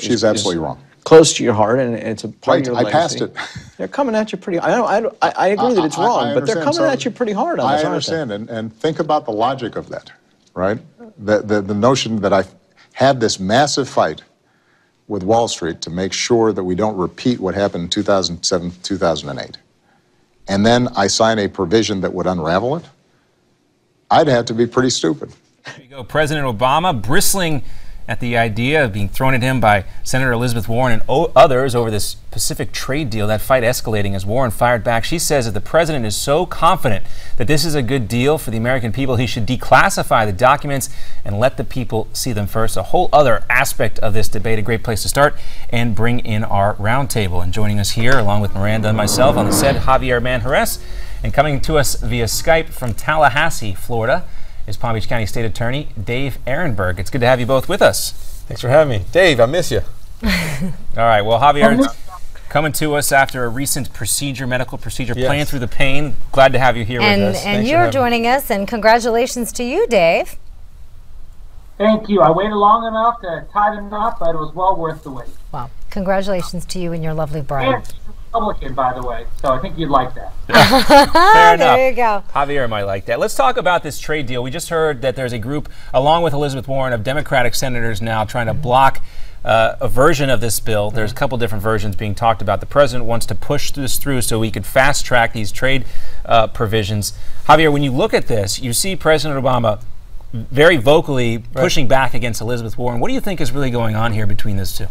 She's absolutely wrong. Close to your heart, and it's a part of your legacy. I passed it. They're coming at you pretty. I agree that it's wrong, but they're coming at you pretty hard on this. I understand, and think about the logic of that, right? The notion that I had this massive fight with Wall Street to make sure that we don't repeat what happened in 2007, 2008, and then I sign a provision that would unravel it. I'd have to be pretty stupid. There you go, President Obama bristling at the idea of being thrown at him by Senator Elizabeth Warren and others over this Pacific trade deal. That fight escalating as Warren fired back. She says that the president is so confident that this is a good deal for the American people, he should declassify the documents and let the people see them first. A whole other aspect of this debate, a great place to start and bring in our roundtable. And joining us here, along with Miranda and myself on the set, Javier Manjarres, and coming to us via Skype from Tallahassee, Florida, is Palm Beach County State Attorney Dave Aronberg. It's good to have you both with us. Thanks for having me. Dave, I miss you. All right, well, Javier, coming to us after a recent medical procedure, playing through the pain. Glad to have you here with us. And you're joining us, and congratulations to you, Dave. Thank you. I waited long enough to tie the knot, but it was well worth the wait. Wow. Congratulations to you and your lovely bride. And Republican, by the way, so I think you'd like that. Fair enough. There you go. Javier might like that. Let's talk about this trade deal. We just heard that there's a group, along with Elizabeth Warren, of Democratic senators now trying to block a version of this bill. There's a couple different versions being talked about. The president wants to push this through so he could fast track these trade provisions. Javier, when you look at this, you see President Obama very vocally pushing back against Elizabeth Warren. What do you think is really going on here between these two?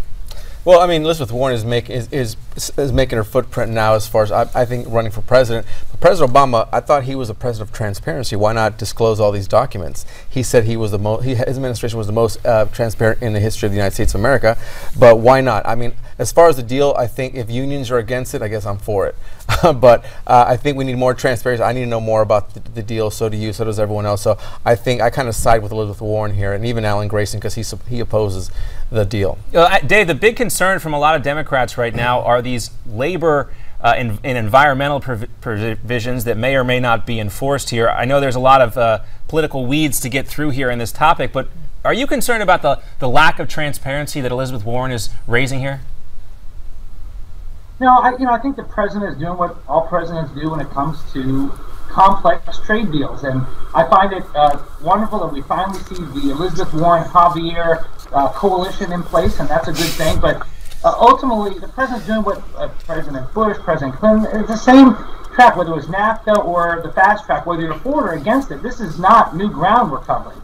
Well, I mean, Elizabeth Warren is making her footprint now as far as I think running for president. But President Obama, I thought he was a president of transparency. Why not disclose all these documents? He said he was the most. His administration was the most transparent in the history of the United States of America. But why not? I mean, as far as the deal, I think if unions are against it, I guess I'm for it. But I think we need more transparency. I need to know more about the deal. So do you. So does everyone else. So I think I kind of side with Elizabeth Warren here, and even Alan Grayson, because he opposes the deal. Dave, the big concern from a lot of Democrats right now are these labor and environmental provisions that may or may not be enforced here. I know there's a lot of political weeds to get through here in this topic, but are you concerned about the lack of transparency that Elizabeth Warren is raising here? No, I think the president is doing what all presidents do when it comes to complex trade deals, and I find it wonderful that we finally see the Elizabeth Warren Javier coalition in place, and that's a good thing. But ultimately, the president's doing what President Bush, President Clinton, it's the same track, whether it was NAFTA or the fast track, whether you're for or against it. This is not new ground we're covering.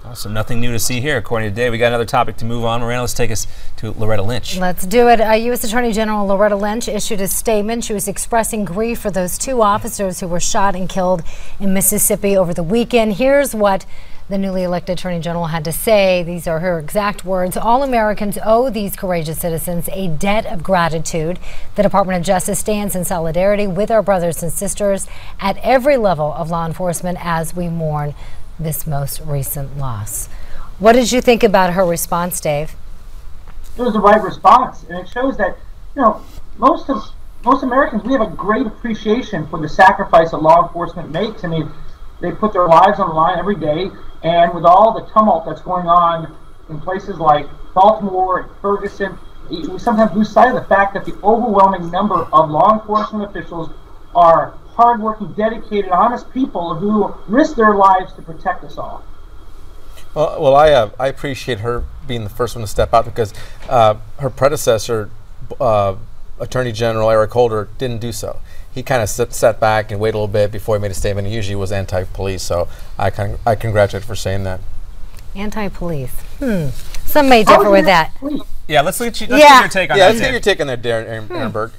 Awesome. Nothing new to see here, according to Dave. We got another topic to move on. Miranda, let's take us to Lorretta Lynch. Let's do it. U.S. Attorney General Lorretta Lynch issued a statement. She was expressing grief for those two officers who were shot and killed in Mississippi over the weekend. Here's what the newly elected Attorney General had to say. These are her exact words. All Americans owe these courageous citizens a debt of gratitude. The Department of Justice stands in solidarity with our brothers and sisters at every level of law enforcement as we mourn this most recent loss. What did you think about her response, Dave? It was the right response, and it shows that, most Americans, we have a great appreciation for the sacrifice that law enforcement makes. I mean, they put their lives on the line every day, and with all the tumult that's going on in places like Baltimore and Ferguson, we sometimes lose sight of the fact that the overwhelming number of law enforcement officials are hardworking, dedicated, honest people who risk their lives to protect us all. Well, I appreciate her being the first one to step out, because her predecessor, Attorney General Eric Holder, didn't do so. He kind of sat back and waited a little bit before he made a statement. He usually was anti-police, so I congratulate her for saying that. Anti-police. Some may differ with that. Yeah, let's get your take on that. Yeah, let's get your take on that, Aronberg.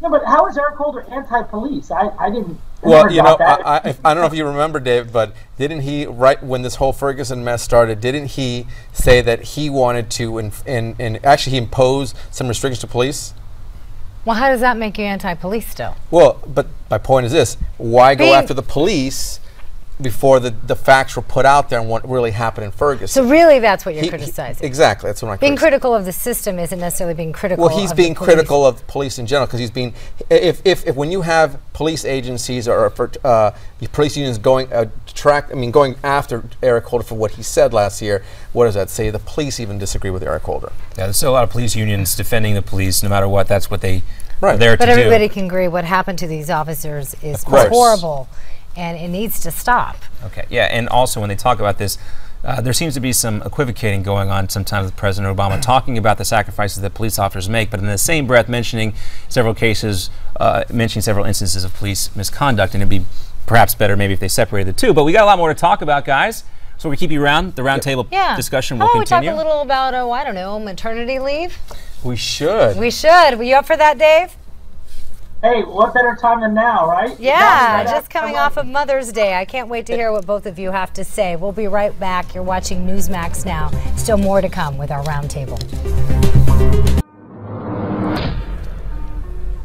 No, but how is Eric Holder anti-police? I didn't. Well, I don't know if you remember, Dave, but didn't he, right when this whole Ferguson mess started, didn't he say that he wanted to, actually he imposed some restrictions to police? Well, how does that make you anti-police still? Well, but my point is this: why go after the police before the facts were put out there and what really happened in Ferguson. So really that's what you're criticizing. Exactly, that's what I'm being critical of the system isn't necessarily being critical. Well, he's being critical of police in general, because he's being, if when you have police agencies or police unions going going after Eric Holder for what he said last year, what does that say? The police even disagree with Eric Holder. Yeah, there's still a lot of police unions defending the police no matter what. That's what they are there to do. But everybody can agree what happened to these officers is horrible, and it needs to stop. Okay, yeah, and also when they talk about this, there seems to be some equivocating going on sometimes with President Obama, talking about the sacrifices that police officers make, but in the same breath mentioning several cases, mentioning several instances of police misconduct, and it'd be perhaps better maybe if they separated the two. But we got a lot more to talk about, guys. So we keep you around. The roundtable discussion will continue. How about we talk a little about, I don't know, maternity leave? We should. We should. Were you up for that, Dave? Hey, what better time than now, right? Yeah, just coming off of Mother's Day. I can't wait to hear what both of you have to say. We'll be right back. You're watching Newsmax now. Still more to come with our roundtable.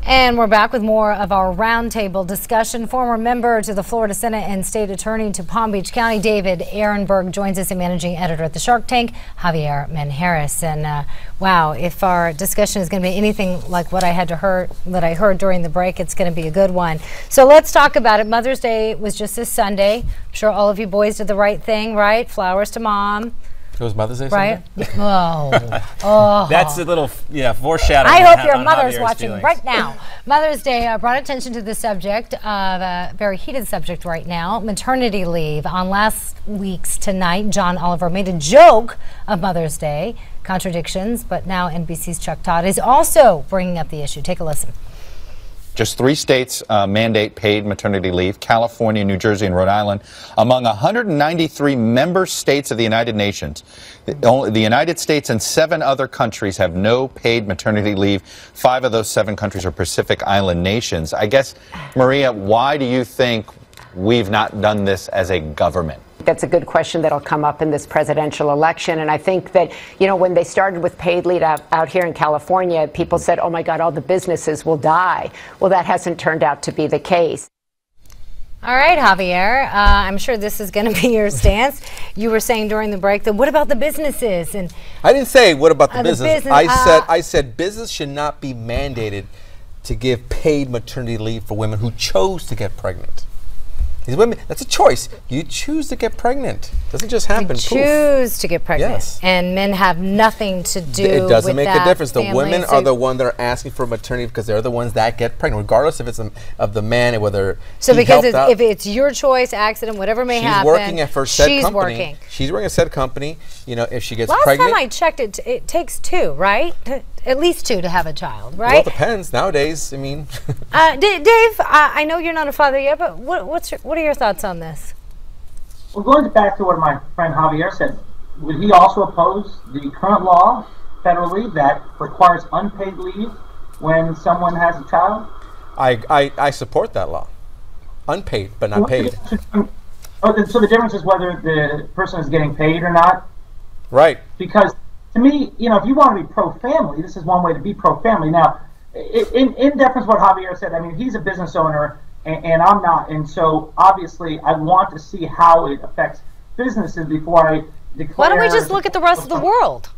And we're back with more of our roundtable discussion. Former member to the Florida Senate and state attorney to Palm Beach County, David Aronberg, joins us, and managing editor at the Shark Tank, Javier Manjarres. And wow, if our discussion is going to be anything like what I heard during the break, it's going to be a good one. So let's talk about it. Mother's Day was just this Sunday. I'm sure all of you boys did the right thing, right? Flowers to mom. It was Mother's Day right? Sunday? Oh. That's a little foreshadowing. I hope your mother's watching feelings right now. Mother's Day brought attention to the subject of a very heated subject right now, maternity leave. On last week's Tonight, John Oliver made a joke of Mother's Day, contradictions, but now NBC's Chuck Todd is also bringing up the issue. Take a listen. Just 3 states mandate paid maternity leave: California, New Jersey, and Rhode Island. Among 193 member states of the United Nations, only the United States and 7 other countries have no paid maternity leave. 5 of those 7 countries are Pacific Island nations. I guess, Maria, why do you think we've not done this as a government? That's a good question that'll come up in this presidential election. And I think that, when they started with paid leave out here in California, people said, oh, my God, all the businesses will die. Well, that hasn't turned out to be the case. All right, Javier, I'm sure this is going to be your stance. You were saying during the break that what about the businesses? And I didn't say what about the business. I said business should not be mandated to give paid maternity leave for women who chose to get pregnant. These women, that's a choice. You choose to get pregnant. It doesn't just happen. You choose to get pregnant. Yes. And men have nothing to do with that. It doesn't make a difference. The women are the ones that are asking for maternity because they're the ones that get pregnant, regardless if it's of the man and whether so because if it's your choice, accident, whatever may happen. She's working for said company. Working. She's working at said company. If she gets pregnant. Last time I checked, it takes 2, right? At least 2 to have a child, right? Well, it depends. Nowadays, I mean. Dave, I know you're not a father yet, but what are your thoughts on this? Well, going back to what my friend Javier said, would he also oppose the current law federally that requires unpaid leave when someone has a child? I support that law. Unpaid, but not paid. So the difference is whether the person is getting paid or not? Right. Because to me, if you want to be pro-family, this is one way to be pro-family. Now, in deference to what Javier said, I mean, he's a business owner and I'm not. And so, obviously, I want to see how it affects businesses before I declare. Why don't we just look at the rest of the world?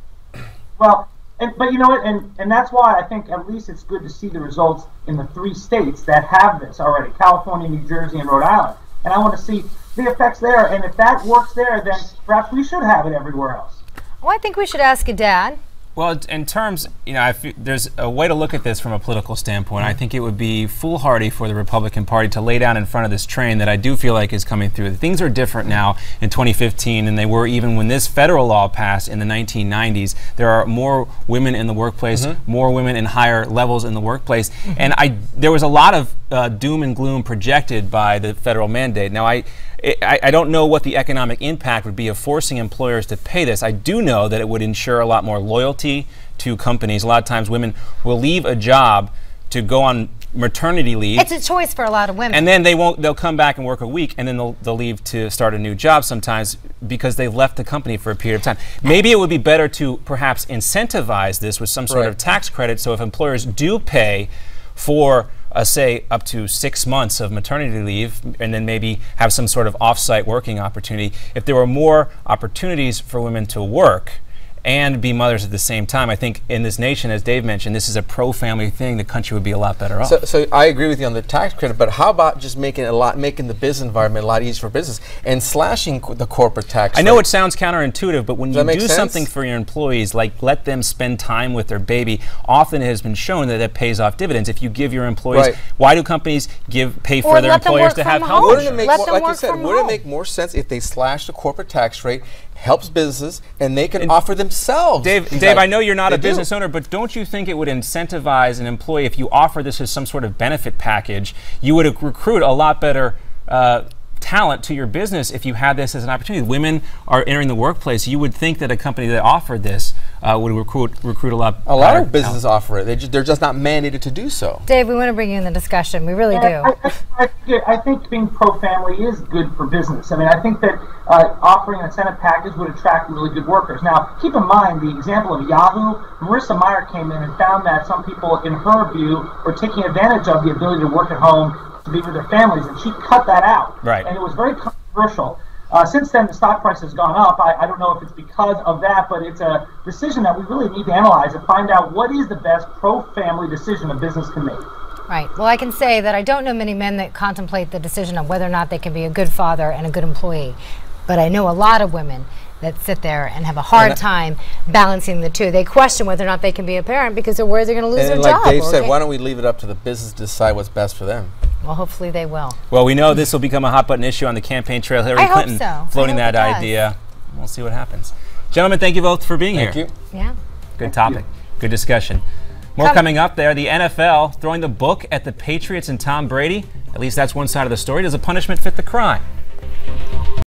Well, but you know what? And that's why I think at least it's good to see the results in the 3 states that have this already: California, New Jersey, and Rhode Island. And I want to see the effects there. And if that works there, then perhaps we should have it everywhere else. Well, I think we should ask a dad. Well, in terms, there's a way to look at this from a political standpoint. I think it would be foolhardy for the Republican Party to lay down in front of this train that I do feel like is coming through. Things are different now in 2015 than they were even when this federal law passed in the 1990s. There are more women in the workplace, more women in higher levels in the workplace, and there was a lot of doom and gloom projected by the federal mandate. Now, I don't know what the economic impact would be of forcing employers to pay this. I do know that it would ensure a lot more loyalty to companies. A lot of times women will leave a job to go on maternity leave. It's a choice for a lot of women. And then they'll come back and work a week, and then they'll leave to start a new job sometimes because they've left the company for a period of time. Maybe it would be better to perhaps incentivize this with some sort of tax credit, so if employers do pay for say up to 6 months of maternity leave, and then maybe have some sort of off-site working opportunity. If there were more opportunities for women to work and be mothers at the same time, I think in this nation, as Dave mentioned, this is a pro-family thing. The country would be a lot better off. So I agree with you on the tax credit, but how about just making the business environment a lot easier for business and slashing the corporate tax rate? I know it sounds counterintuitive, but when you do sense? something for your employees, like let them spend time with their baby, often it has been shown that it pays off dividends. If you give your employees, why do companies pay for their employers to have health insurance? Like you said, wouldn't it make more sense if they slash the corporate tax rate, helps businesses, and they can offer themselves? Dave, I know you're not a business owner, but don't you think it would incentivize an employee if you offer this as some sort of benefit package? You would recruit a lot better talent to your business if you had this as an opportunity. Women are entering the workplace. You would think that a company that offered this would recruit a lot. A lot of businesses offer it. They're just not mandated to do so. Dave, we want to bring you in the discussion. We really do. I think being pro-family is good for business. I mean, I think that offering an incentive package would attract really good workers. Now, keep in mind the example of Yahoo. Marissa Mayer came in and found that some people, in her view, were taking advantage of the ability to work at home to be with their families, and she cut that out. Right. And it was very controversial. Since then, the stock price has gone up. I don't know if it's because of that, but it's a decision that we really need to analyze and find out what is the best pro-family decision a business can make. Right. Well, I can say that I don't know many men that contemplate the decision of whether or not they can be a good father and a good employee. But I know a lot of women that sit there and have a hard time balancing the two. They question whether or not they can be a parent because they're worried they're going to lose their job. Like Dave said, why don't we leave it up to the business to decide what's best for them? Well, hopefully they will. Well, we know this will become a hot button issue on the campaign trail. Hillary Clinton floating that idea. We'll see what happens. Gentlemen, thank you both for being here. Thank you. Yeah. Good topic. Good discussion. More coming up there. The NFL throwing the book at the Patriots and Tom Brady. At least that's one side of the story. Does the punishment fit the crime?